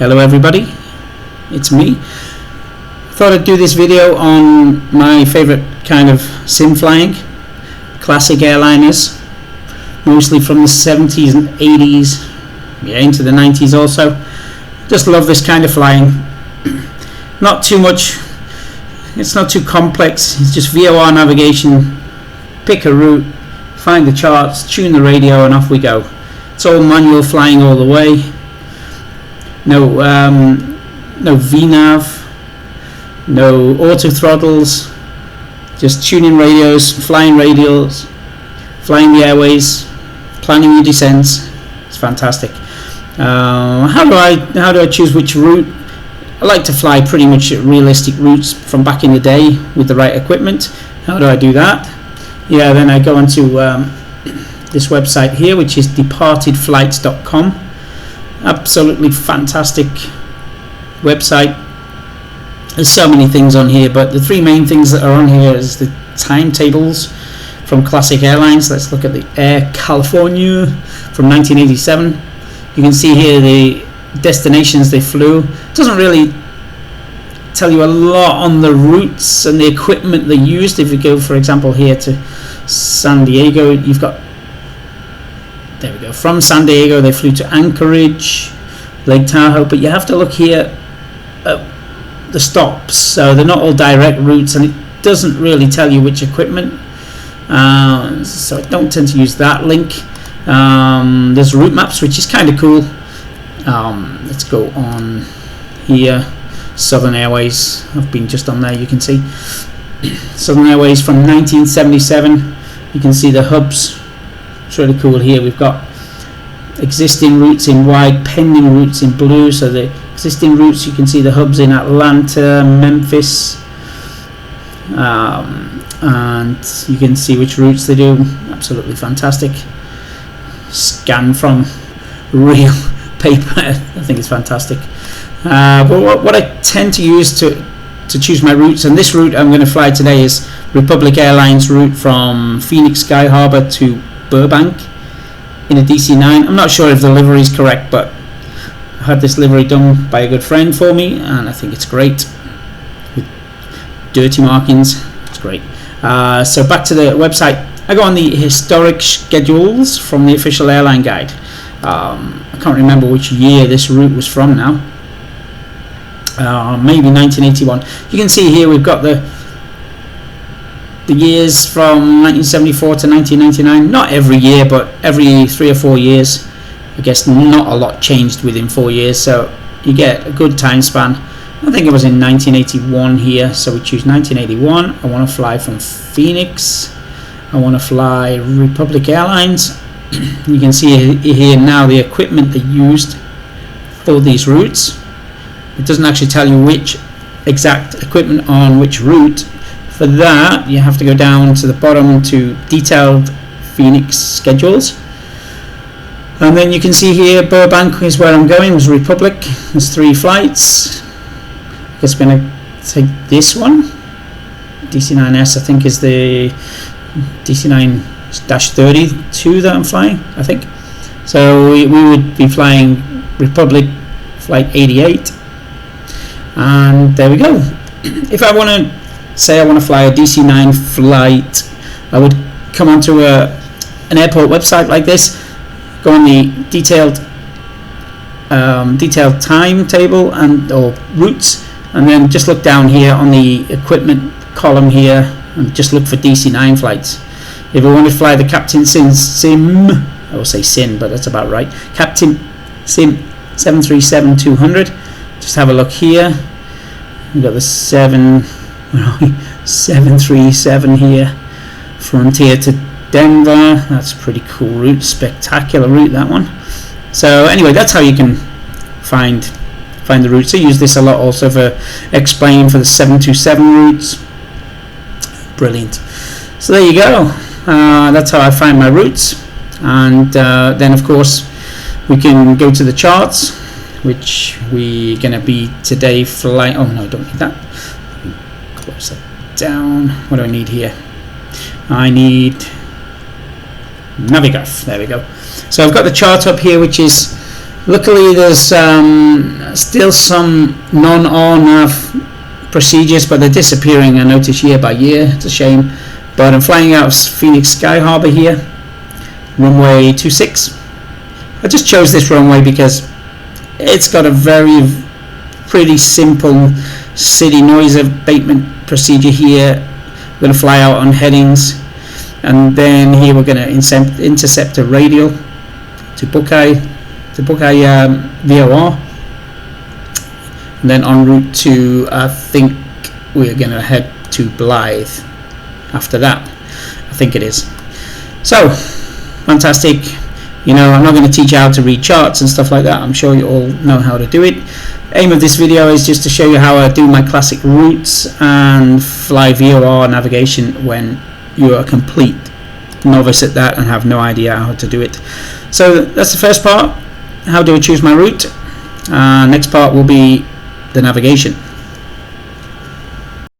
Hello everybody, it's me. Thought I'd do this video on my favorite kind of sim flying, classic airliners, mostly from the 70s and 80s, yeah, into the 90s also. Just love this kind of flying. Not too much, it's not too complex, it's just VOR navigation, pick a route, find the charts, tune the radio, and off we go. It's all manual flying all the way. No VNav, no auto throttles, just tuning radios, flying radials, flying the airways, planning your descents. It's fantastic. How do I choose which route? I like to fly pretty much realistic routes from back in the day with the right equipment. How do I do that? Yeah, then I go onto this website here, which is departedflights.com. Absolutely fantastic website. There's so many things on here, but the three main things that are on here is the timetables from classic airlines. Let's look at the Air California from 1987. You can see here the destinations they flew. It doesn't really tell you a lot on the routes and the equipment they used. If you go, for example, here to San Diego, you've got, there we go, from San Diego they flew to Anchorage, Lake Tahoe, but you have to look here at the stops, so they're not all direct routes, and it doesn't really tell you which equipment, so I don't tend to use that link. There's route maps, which is kind of cool. Let's go on here, Southern Airways. I've been just on there, you can see Southern Airways from 1977. You can see the hubs. It's really cool here. We've got existing routes in white, pending routes in blue. So the existing routes, you can see the hubs in Atlanta, Memphis, and you can see which routes they do. Absolutely fantastic. Scan from real paper. I think it's fantastic. But what I tend to use to choose my routes, and this route I'm going to fly today is Republic Airlines route from Phoenix Sky Harbor to Burbank in a DC-9. I'm not sure if the livery is correct, but I had this livery done by a good friend for me, and I think it's great with dirty markings. It's great. So back to the website. I go on the historic schedules from the official airline guide. I can't remember which year this route was from now. Maybe 1981. You can see here we've got the years from 1974 to 1999. Not every year, but every 3 or 4 years. I guess not a lot changed within 4 years, so you get a good time span. I think it was in 1981 here, so we choose 1981. I want to fly from Phoenix. I want to fly Republic Airlines. You can see here now the equipment they used for these routes. It doesn't actually tell you which exact equipment on which route. For that, you have to go down to the bottom to detailed Phoenix schedules, and then you can see here Burbank is where I'm going. It was Republic. There's 3 flights. I guess we're going to take this one. DC-9S, I think, is the DC-9-32 that I'm flying, I think. So we would be flying Republic Flight 88, and there we go. If I want to say I want to fly a DC-9 flight, I would come onto an airport website like this, go on the detailed timetable or routes, and then just look down here on the equipment column here and just look for DC-9 flights. If I want to fly the Captain Sim, I will say Sin, but that's about right, Captain Sim 737-200, just have a look here. We've got the 737 here, Frontier to Denver. That's a pretty cool route, spectacular route, that one. So anyway, that's how you can find the routes. I use this a lot also for explaining for the 727 routes. Brilliant. So there you go. That's how I find my routes, and then of course we can go to the charts, which we're going to be today flying. Oh no, I don't need that. Close that down. What do I need here? I need Navigaf. There we go. So I've got the chart up here, which is Luckily there's still some non-VOR Nav procedures, but they're disappearing, I notice, year by year. It's a shame. But I'm flying out of Phoenix Sky Harbor here, runway 26. I just chose this runway because it's got a pretty simple city noise abatement procedure here. We're going to fly out on headings, and then here we're going to intercept a radial to Buckeye VOR, and then en route to, I think we're going to head to Blythe after that. I think it is. So fantastic. You know, I'm not going to teach you how to read charts and stuff like that. I'm sure you all know how to do it. Aim of this video is just to show you how I do my classic routes and fly VOR navigation when you're a complete novice at that and have no idea how to do it. So that's the first part. How do I choose my route? Next part will be the navigation.